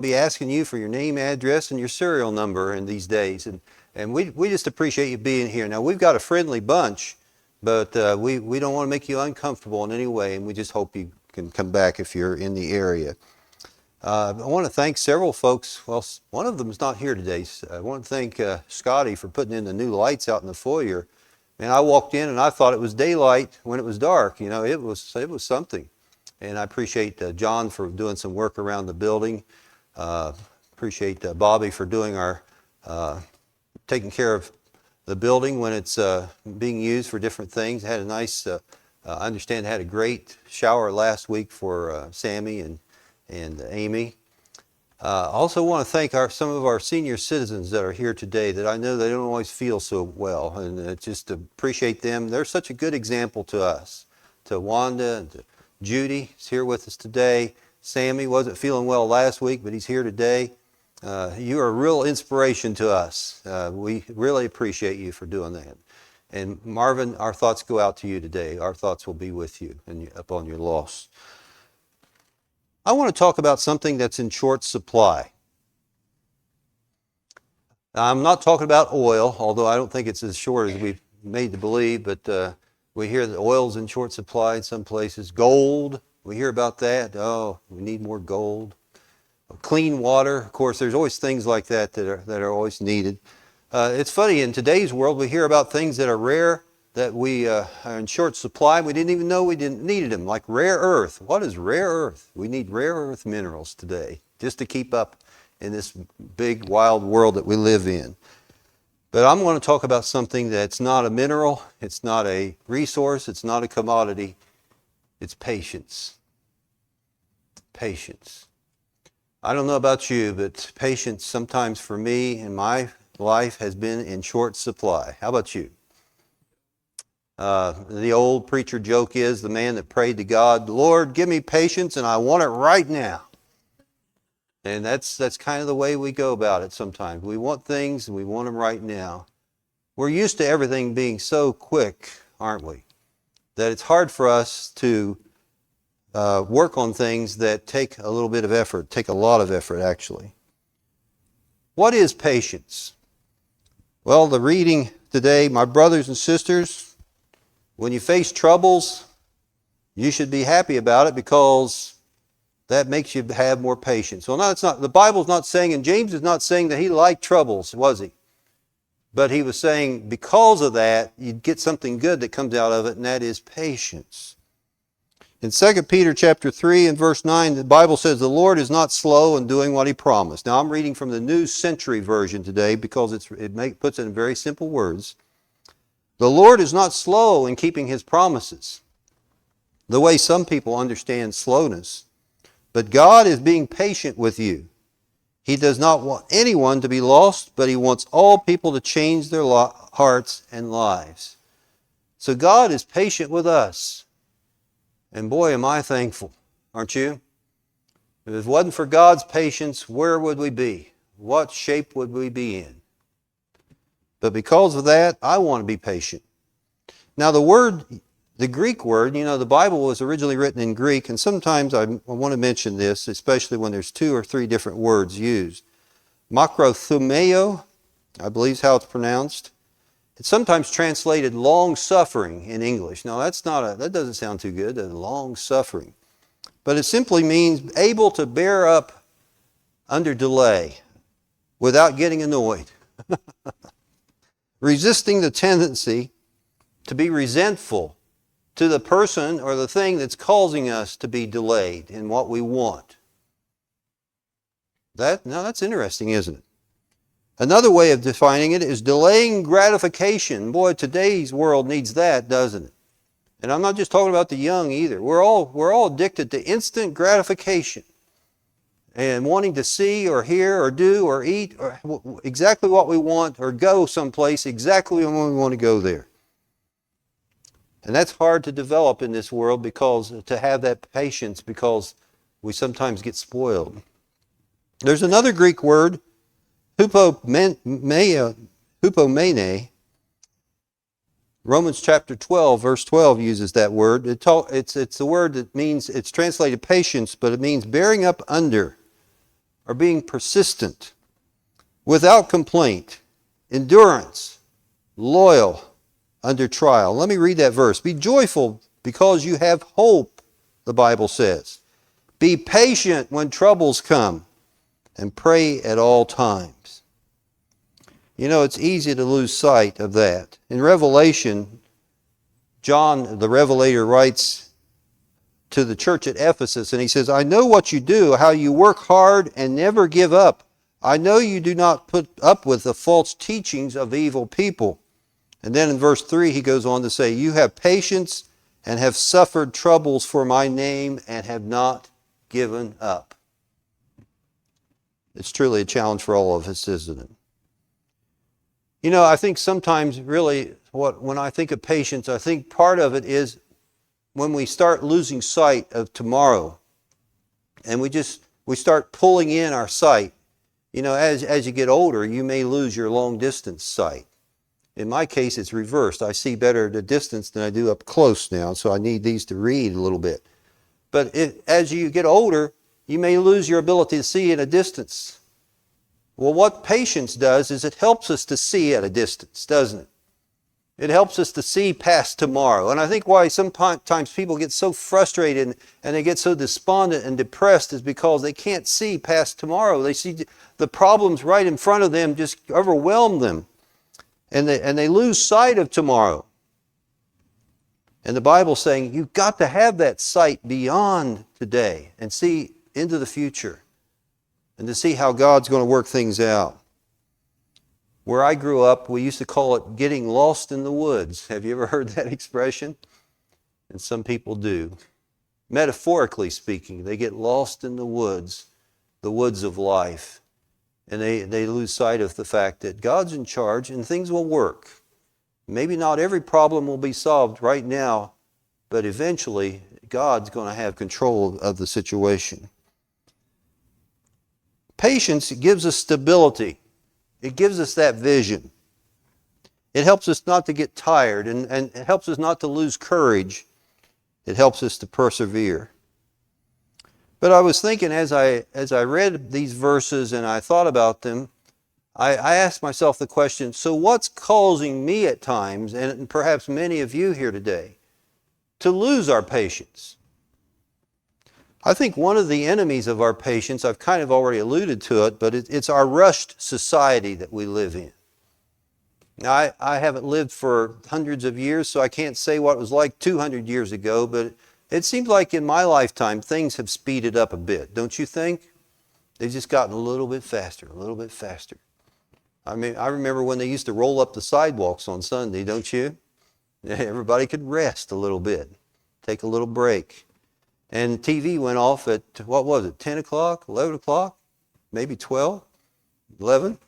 be asking you for your name, address, and your serial number in these days. And we just appreciate you being here. Now, we've got a friendly bunch, but we don't want to make you uncomfortable in any way, and we just hope you can come back if you're in the area. I want to thank several folks. Well, one of them is not here today. I want to thank Scotty for putting in the new lights out in the foyer. Man, I walked in and I thought it was daylight when it was dark. You know, it was something. And I appreciate John for doing some work around the building. Appreciate Bobby for doing our taking care of the building when it's being used for different things. Had a nice, I understand, had a great shower last week for Sammy and Amy. Also want to thank some of our senior citizens that are here today that I know they don't always feel so well, and just appreciate them. They're such a good example to us, to Wanda and to Judy is here with us today. Sammy wasn't feeling well last week, but he's here today. You are a real inspiration to us. We really appreciate you for doing that. And Marvin, our thoughts go out to you today. Our thoughts will be with you and upon your loss. I want to talk about something that's in short supply. I'm not talking about oil, although I don't think it's as short as we've made to believe, but we hear that oil's in short supply in some places. Gold, we hear about that. Oh, we need more gold. Clean water, of course, there's always things like that that are always needed. It's funny, in today's world, we hear about things that are rare, that we are in short supply. We didn't even know we needed them, like rare earth. What is rare earth? We need rare earth minerals today just to keep up in this big, wild world that we live in. But I'm going to talk about something that's not a mineral, it's not a resource, it's not a commodity. It's patience. Patience. I don't know about you, but patience sometimes for me in my life has been in short supply. How about you? The old preacher joke is the man that prayed to God, Lord, give me patience and I want it right now. And that's kind of the way we go about it sometimes. We want things and we want them right now. We're used to everything being so quick, aren't we? That it's hard for us to work on things that take a little bit of effort, take a lot of effort actually. What is patience? Well, the reading today, my brothers and sisters, when you face troubles, you should be happy about it because that makes you have more patience. Well, no, it's not. The Bible's not saying, and James is not saying that he liked troubles, was he? But he was saying because of that, you'd get something good that comes out of it, and that is patience. In 2 Peter chapter 3 and verse 9, the Bible says, the Lord is not slow in doing what he promised. Now, I'm reading from the New Century Version today because it puts it in very simple words. The Lord is not slow in keeping his promises, the way some people understand slowness. But God is being patient with you. He does not want anyone to be lost, but he wants all people to change their hearts and lives. So God is patient with us. And boy, am I thankful, aren't you? If it wasn't for God's patience, where would we be? What shape would we be in? But because of that, I want to be patient. Now the Greek word, you know, the Bible was originally written in Greek, and sometimes I want to mention this, especially when there's 2 or 3 different words used. Makrothumeo, I believe is how it's pronounced. It's sometimes translated long-suffering in English. Now that doesn't sound too good, long-suffering. But it simply means able to bear up under delay without getting annoyed. Resisting the tendency to be resentful to the person or the thing that's causing us to be delayed in what we want. That's interesting, isn't it? Another way of defining it is delaying gratification. Boy, today's world needs that, doesn't it? And I'm not just talking about the young either. We're all addicted to instant gratification and wanting to see or hear or do or eat or exactly what we want or go someplace exactly when we want to go there. And that's hard to develop in this world to have that patience because we sometimes get spoiled. There's another Greek word, hupomene. Romans chapter 12, verse 12 uses that word. It's the word that means, it's translated patience, but it means bearing up under are being persistent, without complaint, endurance, loyal under trial. Let me read that verse. Be joyful because you have hope, the Bible says. Be patient when troubles come, and pray at all times. You know, it's easy to lose sight of that. In Revelation, John, the Revelator, writes to the church at Ephesus, and he says, I know what you do, how you work hard and never give up. I know you do not put up with the false teachings of evil people. And then in verse 3, he goes on to say, you have patience and have suffered troubles for my name and have not given up. It's truly a challenge for all of us, isn't it? You know, I think sometimes really when I think of patience, I think part of it is when we start losing sight of tomorrow and we start pulling in our sight. You know, as you get older, you may lose your long distance sight. In my case, it's reversed. I see better at a distance than I do up close now, so I need these to read a little bit. But as you get older, you may lose your ability to see at a distance. Well, what patience does is it helps us to see at a distance, doesn't it? It helps us to see past tomorrow. And I think why sometimes people get so frustrated and they get so despondent and depressed is because they can't see past tomorrow. They see the problems right in front of them just overwhelm them. And they lose sight of tomorrow. And the Bible's saying you've got to have that sight beyond today and see into the future and to see how God's going to work things out. Where I grew up, we used to call it getting lost in the woods. Have you ever heard that expression? And some people do. Metaphorically speaking, they get lost in the woods of life. And they lose sight of the fact that God's in charge and things will work. Maybe not every problem will be solved right now, but eventually God's going to have control of the situation. Patience gives us stability. It gives us that vision. It helps us not to get tired and it helps us not to lose courage. It helps us to persevere. But I was thinking as I read these verses and I thought about them, I asked myself the question, so what's causing me at times, and perhaps many of you here today, to lose our patience? I think one of the enemies of our patience, I've kind of already alluded to it, but it's our rushed society that we live in. Now, I haven't lived for hundreds of years, so I can't say what it was like 200 years ago, but it seems like in my lifetime, things have speeded up a bit, don't you think? They've just gotten a little bit faster, a little bit faster. I mean, I remember when they used to roll up the sidewalks on Sunday, don't you? Everybody could rest a little bit, take a little break. And TV went off at, 10 o'clock, 11 o'clock, maybe 12, 11?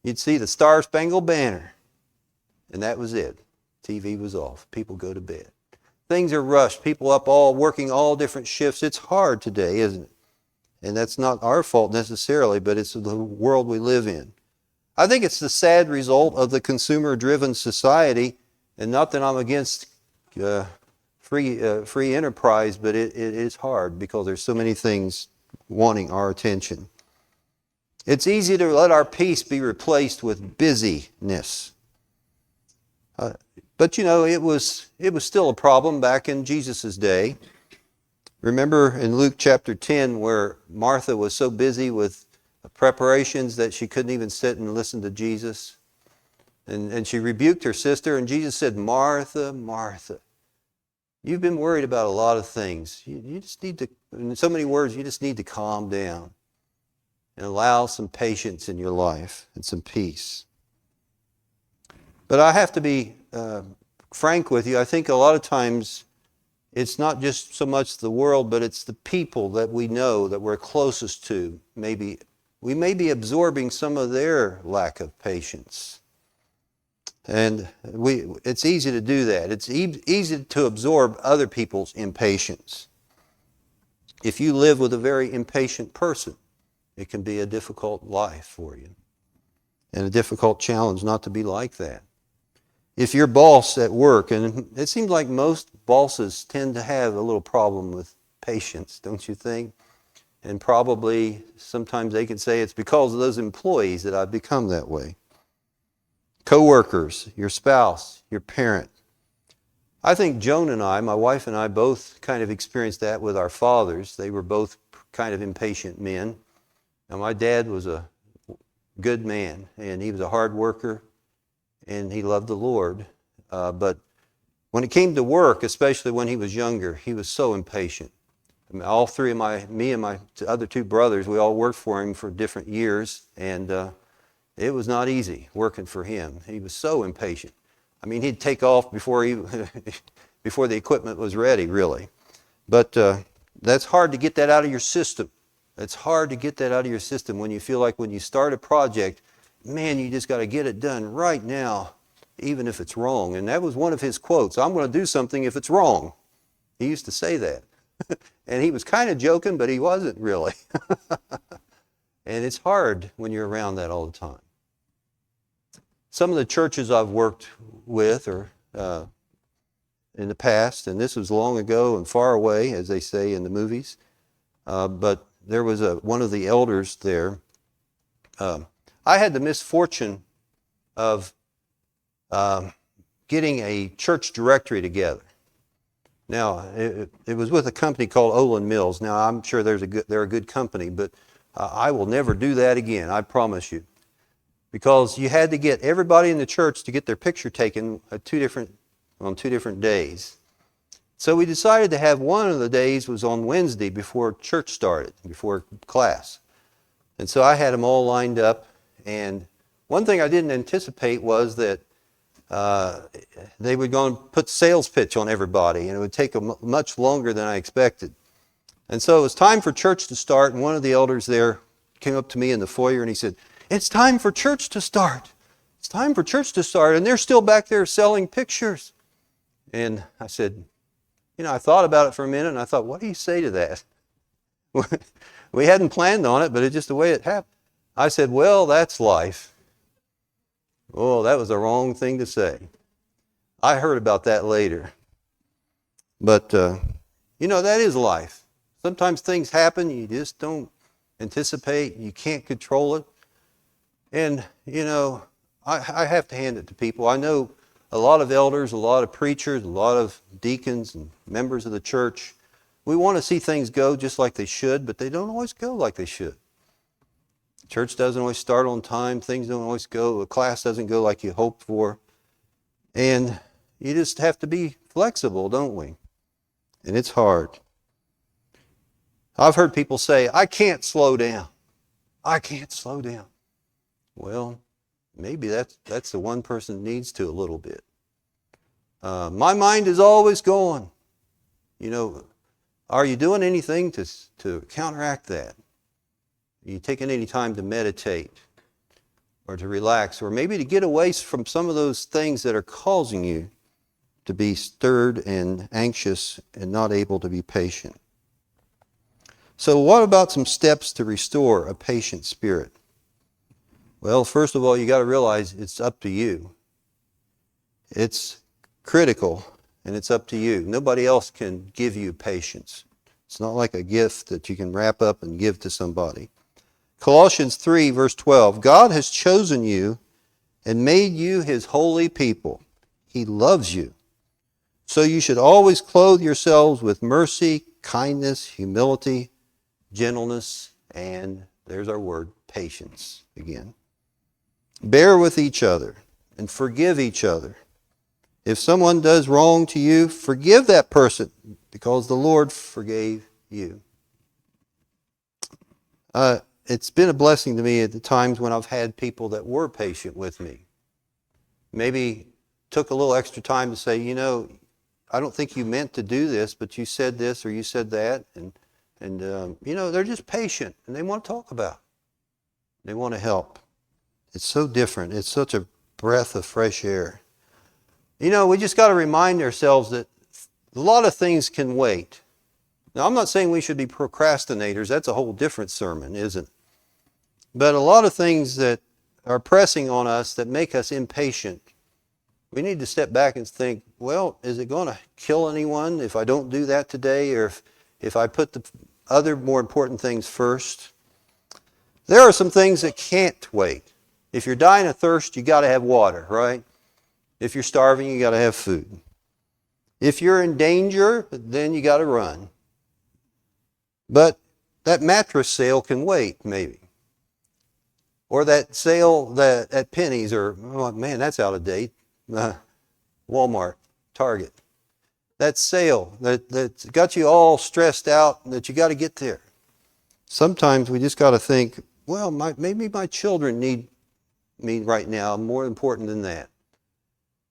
You'd see the Star Spangled Banner, and that was it. TV was off. People go to bed. Things are rushed. People up working all different shifts. It's hard today, isn't it? And that's not our fault necessarily, but it's the world we live in. I think it's the sad result of the consumer-driven society, and not that I'm against free enterprise, but it is hard because there's so many things wanting our attention. It's easy to let our peace be replaced with busyness. But you know, it was still a problem back in Jesus' day. Remember in Luke chapter 10 where Martha was so busy with preparations that she couldn't even sit and listen to Jesus? And she rebuked her sister, and Jesus said, Martha, Martha, you've been worried about a lot of things. You just need to, in so many words, you just need to calm down and allow some patience in your life and some peace. But I have to be frank with you. I think a lot of times it's not just so much the world, but it's the people that we know that we're closest to. Maybe we may be absorbing some of their lack of patience. And it's easy to do that. It's easy to absorb other people's impatience. If you live with a very impatient person, it can be a difficult life for you and a difficult challenge not to be like that. If your boss at work, and it seems like most bosses tend to have a little problem with patience, don't you think? And probably sometimes they can say it's because of those employees that I've become that way. Co-workers, your spouse, your parent. I think Joan and I, my wife and I, both kind of experienced that with our fathers. They were both kind of impatient men. Now, my dad was a good man, and he was a hard worker, and he loved the Lord. But when it came to work, especially when he was younger, he was so impatient. I mean, all three of me and my other two brothers, we all worked for him for different years, and it was not easy working for him. He was so impatient. I mean, he'd take off before the equipment was ready, really. But that's hard to get that out of your system. It's hard to get that out of your system when you feel like when you start a project, man, you just got to get it done right now, even if it's wrong. And that was one of his quotes. I'm going to do something if it's wrong. He used to say that. And he was kind of joking, but he wasn't really. And it's hard when you're around that all the time. Some of the churches I've worked with or in the past, and this was long ago and far away, as they say in the movies, but there was one of the elders there. I had the misfortune of getting a church directory together. Now, it was with a company called Olin Mills. Now, I'm sure they're a good company, but I will never do that again, I promise you. Because you had to get everybody in the church to get their picture taken on two different days. So we decided to have one of the days was on Wednesday before church started, before class. And so I had them all lined up. And one thing I didn't anticipate was that they would go and put sales pitch on everybody, and it would take much longer than I expected. And so it was time for church to start, and one of the elders there came up to me in the foyer and he said, "It's time for church to start. It's time for church to start." And they're still back there selling pictures. And I said, I thought about it for a minute, and I thought, what do you say to that? We hadn't planned on it, but it's just the way it happened. I said, well, that's life. Oh, that was the wrong thing to say. I heard about that later. But, that is life. Sometimes things happen you just don't anticipate. You can't control it. And, I have to hand it to people. I know a lot of elders, a lot of preachers, a lot of deacons and members of the church. We want to see things go just like they should, but they don't always go like they should. Church doesn't always start on time. Things don't always go. The class doesn't go like you hoped for. And you just have to be flexible, don't we? And it's hard. I've heard people say, I can't slow down. I can't slow down. Well, maybe that's the one person that needs to a little bit. My mind is always going. Are you doing anything to counteract that? Are you taking any time to meditate or to relax or maybe to get away from some of those things that are causing you to be stirred and anxious and not able to be patient? So what about some steps to restore a patient spirit? Well, first of all, you got to realize it's up to you. It's critical, and it's up to you. Nobody else can give you patience. It's not like a gift that you can wrap up and give to somebody. Colossians 3, verse 12, God has chosen you and made you His holy people. He loves you. So you should always clothe yourselves with mercy, kindness, humility, gentleness, and there's our word, patience again. Bear with each other and forgive each other. If someone does wrong to you, forgive that person because the Lord forgave you. It's been a blessing to me at the times when I've had people that were patient with me. Maybe took a little extra time to say, I don't think you meant to do this, but you said this or you said that. And they're just patient and they want to talk about it. They want to help. It's so different. It's such a breath of fresh air. We just got to remind ourselves that a lot of things can wait. Now, I'm not saying we should be procrastinators. That's a whole different sermon, isn't it? But a lot of things that are pressing on us that make us impatient, we need to step back and think, well, is it going to kill anyone if I don't do that today? Or if I put the other more important things first. There are some things that can't wait. If you're dying of thirst, you got to have water, right? If you're starving, you got to have food. If you're in danger, then you got to run. But that mattress sale can wait, maybe. Or that sale that at Penny's, or, oh man, that's out of date. Walmart, Target. That sale that's got you all stressed out that you got to get there. Sometimes we just got to think, well, maybe my children need me right now, more important than that.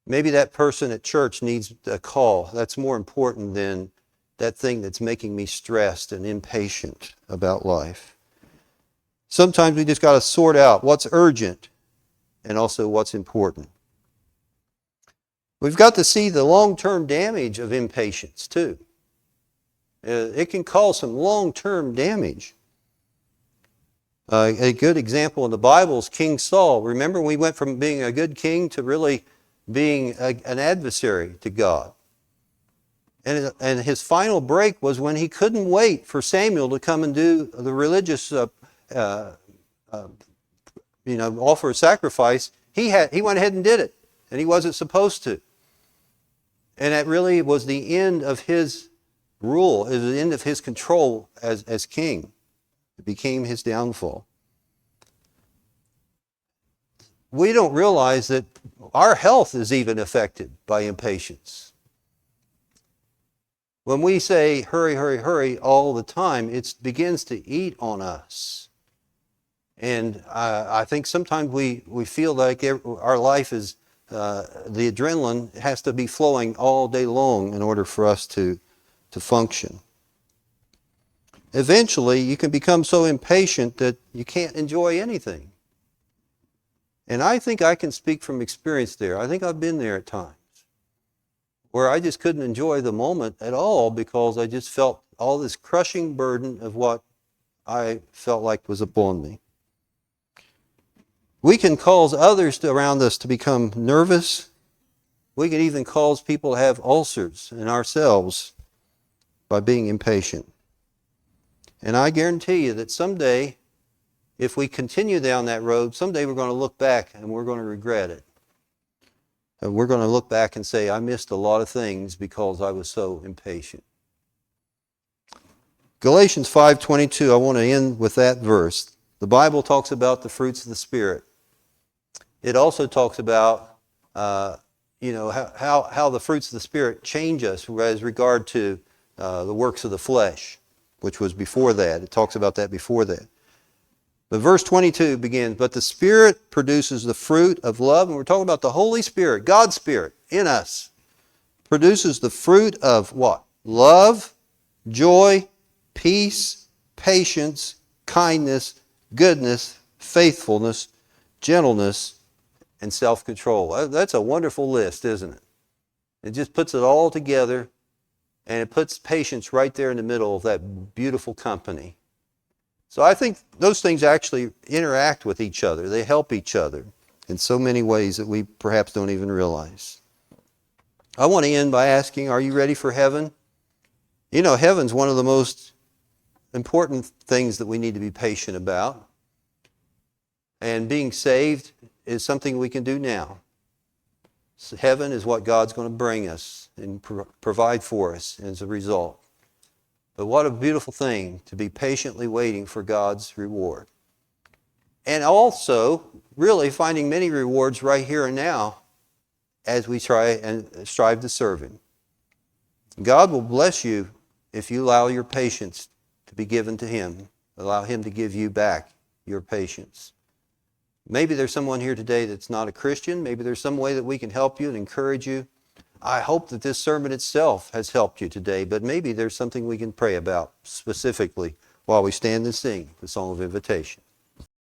Maybe that person at church needs a call. That's more important than that thing that's making me stressed and impatient about life. Sometimes we just got to sort out what's urgent and also what's important. We've got to see the long-term damage of impatience too. It can cause some long-term damage. A good example in the Bible is King Saul. Remember, we went from being a good king to really being an adversary to God. And his final break was when he couldn't wait for Samuel to come and do the religious offer a sacrifice. He went ahead and did it, and he wasn't supposed to. And that really was the end of his rule, it was the end of his control as king. It became his downfall. We don't realize that our health is even affected by impatience. When we say hurry, hurry, hurry all the time, it begins to eat on us. And I think sometimes we feel like our life is, the adrenaline has to be flowing all day long in order for us to function. Eventually, you can become so impatient that you can't enjoy anything. And I think I can speak from experience there. I think I've been there at times where I just couldn't enjoy the moment at all because I just felt all this crushing burden of what I felt like was upon me. We can cause others around us to become nervous. We can even cause people to have ulcers in ourselves by being impatient. And I guarantee you that someday, if we continue down that road, someday we're going to look back and we're going to regret it. And we're going to look back and say, I missed a lot of things because I was so impatient. Galatians 5:22, I want to end with that verse. The Bible talks about the fruits of the Spirit. It also talks about how the fruits of the Spirit change us as regard to the works of the flesh, which was before that. It talks about that before that. But verse 22 begins, but the Spirit produces the fruit of love, and we're talking about the Holy Spirit, God's Spirit in us, produces the fruit of what? Love, joy, peace, patience, kindness, goodness, faithfulness, gentleness, and self-control. That's a wonderful list, isn't it? It just puts it all together, and it puts patience right there in the middle of that beautiful company. So I think those things actually interact with each other. They help each other in so many ways that we perhaps don't even realize. I want to end by asking, are you ready for heaven? You know, heaven's one of the most important things that we need to be patient about. And being saved is something we can do now. So heaven is what God's going to bring us and provide for us as a result. But what a beautiful thing to be patiently waiting for God's reward. And also, really finding many rewards right here and now as we try and strive to serve Him. God will bless you if you allow your patience to be given to Him. Allow Him to give you back your patience. Maybe there's someone here today that's not a Christian. Maybe there's some way that we can help you and encourage you. I hope that this sermon itself has helped you today, but maybe there's something we can pray about specifically while we stand and sing the Song of Invitation.